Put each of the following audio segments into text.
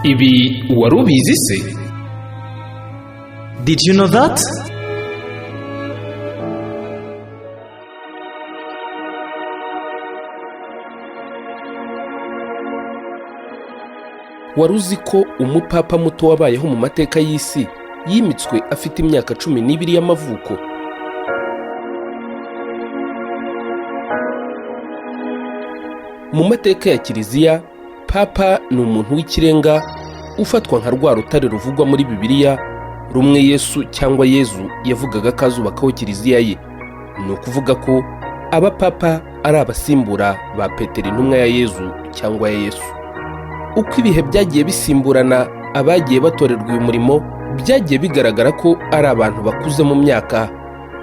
Ibi wari ubizi se? Did you know that? Wari uzi ko umupapa muto wabayeho mu mateka y'isi yimitswe afite imyaka 12 y'amavuko? Mu mateka ya Kiliziya, papa ni umuntu w'ikirenga ufatwa nka rwa rutare ruvugwa muri Bibiliya, rumwe Yesu cyangwa Yezu yavugaga ko azubakaho Kiliziya ye. Ni ukuvuga ko abapapa ari abasimbura ba Petero intumwa ya Yezu cyangwa ya Yesu. Uko ibihe byagiye bisimburana, abagiye batorerwa uyu murimo byagiye bigaragara ko ari abantu bakuze mu myaka,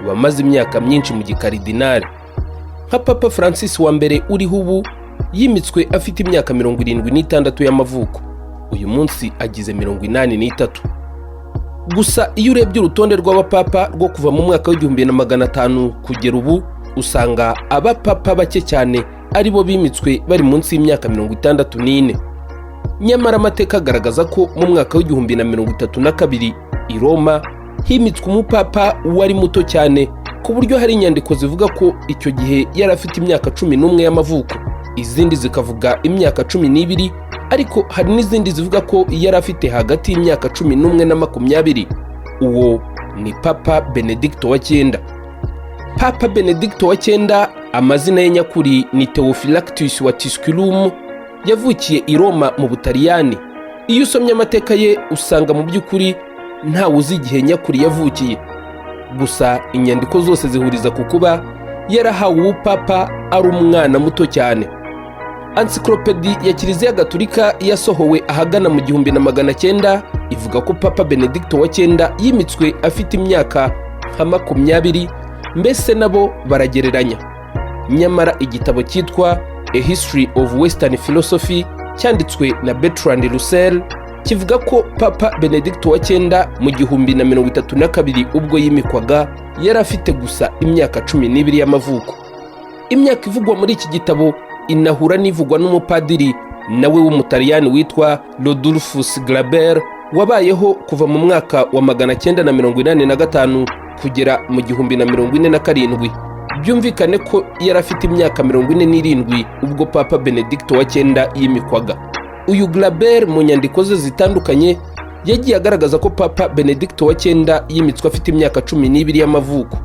bamaze imyaka myinshi mu gikaridinari. Nka Papa Francis wa mbere uriho ubu yimitswe afite imyaka 76 y'amavuko. Uyu munsi agize 83. Gusa iyo urebye urutonde rw'abapapa rwo kuva mu mwaka w'1500 kugera ubu, usanga abapapa bake cyane ari bo bimitswe bari munsi y'imyaka 64. Nyamara amateka agaragaza ko mu mwaka w'1032 i Roma himitswe umupapa wari muto cyane, ku buryo hari inyandiko zivuga ko icyo gihe yari afite imyaka 11 y'amavuko. Izindi zikavuga imyaka 12, ariko hari n'izindi zivuga ko yari afite hagati y'imyaka 11 na 20. Uwo ni Papa Benedicto wa 9. Papa Benedicto wa 9 amazina ye nyakuri ni Theophilactus wa Tusculum, yavukiye i Roma mu Butaliyani. Iyo usomye amateka ye usanga mu by'ukuri ntawe uzi igihe nyakuri yavukiye. Gusa inyandiko zose zihuriza ku kuba yarahawe ubupapa ari umwana muto cyane. Encyclopédie ya Kiliziya Gatolika yasohowe ahagana mu 1900 ivuga ko Papa Benedicto wa 9 yimitswe afite imyaka nka 20, mbese nabo baragereranya. Nyamara igitabo cyitwa A History of Western Philosophy cyanditswe na Bertrand Russell kivuga ko Papa Benedicto wa 9 mu 1032 ubwo yimikwaga yari afite gusa imyaka 12 y'amavuko. Imyaka ivugwa muri iki gitabo inahura n'ivugwa n'umupadiri nawe w'umutaliyani witwa Rodolphus Glaber wabayeho kuva mu mwaka wa 985 kugera mu 1047. Byumvikane ko yari afite imyaka 47 ubwo Papa Benedicto wa 9 yimikwaga. Uyu Glaber mu nyandiko ze zitandukanye yagiye agaragaza ko Papa Benedicto wa 9 yimitswe afite imyaka 12 y'amavuko.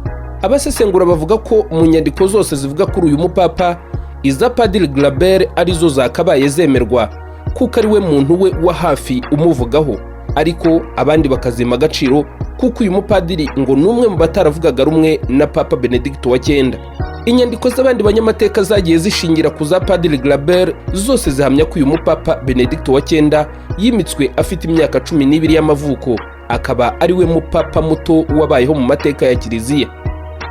Abasesengura bavuga ko mu nyandiko zose zivuga kuri uyu mupapa, iza Padiri Glaber arizo zakabaye zemerwa kuko ari we muntu we wa hafi umuvugaho, ariko abandi bakazima agaciro kuko uyu mupadiri ngo numwe mu bataravugaga rumwe na Papa Benedicto wa 9. Inyandiko z'abandi banyamateka zagiye zishingira ku za Padiri Glaber zose zihamya ko uyu mupapa Benedicto wa 9 yimitswe afite imyaka 12 y'amavuko, akaba ari we mupapa muto wabayeho mu mateka ya Kiliziya.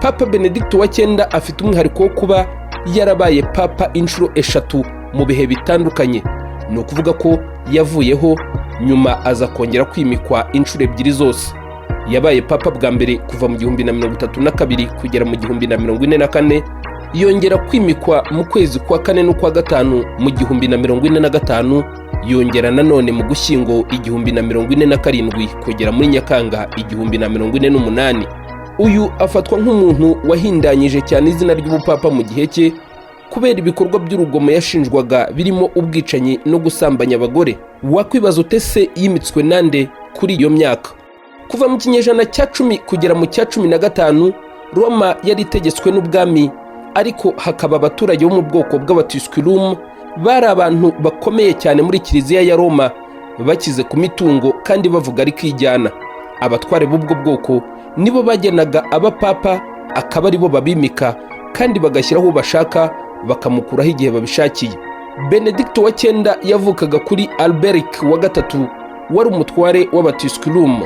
Papa Benedicto wa 9 afite umwihariko wo kuba yarabaye papa inshuro 3 mu bihe bitandukanye. Ni ukuvuga ko yavuyeho nyuma aza kongera kwimikwa inshuro 2 zose. Yabaye papa bwa mbere kuva mu 1032 kugera mu 1044, yongera kwimikwa mu kwezi kwa 4 no kwa 5 mu 1045, yongera nanone mu Gushyingo 1047 kugera muri Nyakanga 1048. Uyu afatwa nk'umuntu wahindanyije cyane izina ry'ubupapa mu gihe cye kubera ibikorwa by'urugomo yashinjwaga birimo ubwicanyi no gusambanya abagore. Wakwibaza utese yimitswe nande kuri iyo myaka? Kuva mu kinyejana cya 10 kugera mu cya 15, Roma yari itegetswe n'ubwami, ariko hakaba abaturage bo mu bwoko bw'Abatusculum bari abantu bakomeye cyane muri Kiliziya ya Roma, bakize ku mitungo kandi bavuga ari kwijyana. Abatware b'ubwo bwoko nibo bagenaga abapapa, akaba ari bo babimika kandi bagashyiraho bashaka bakamukuraho igihe babishakiye. Benedicto wa 9 yavukaga kuri Alberic wa 3 wari umutware w'Abatusculum.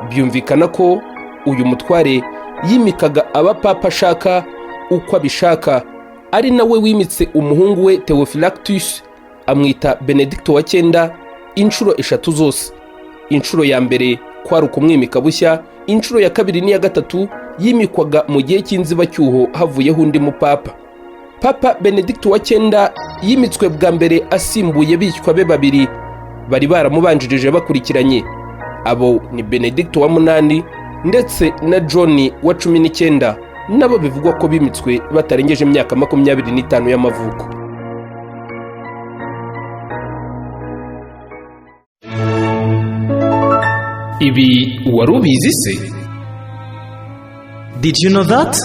Byumvikana ko uyu mutware yimikaga abapapa ashaka uko abishaka, ari nawe wimitse umuhungu we Theophilactus amwita Benedicto wa 9 inshuro 3 zose. Inshuro ya mbere kwari ukumwimika bushya, inshuro ya kabiri n'iya gatatu yimikwaga mu gihe cy'inzibacyuho havuyeho undi mupapa. Papa Benedicto wa 9 yimitswe bwa mbere asimbuye bishywa be babiri bari baramubanjirije bakurikiranye. Abo ni Benedicto wa 8 ndetse na John wa 19, nabo bivugwa ko bimitswe batarengeje imyaka 25 y'amavuko. Ibi wari ubizi se? Did you know that?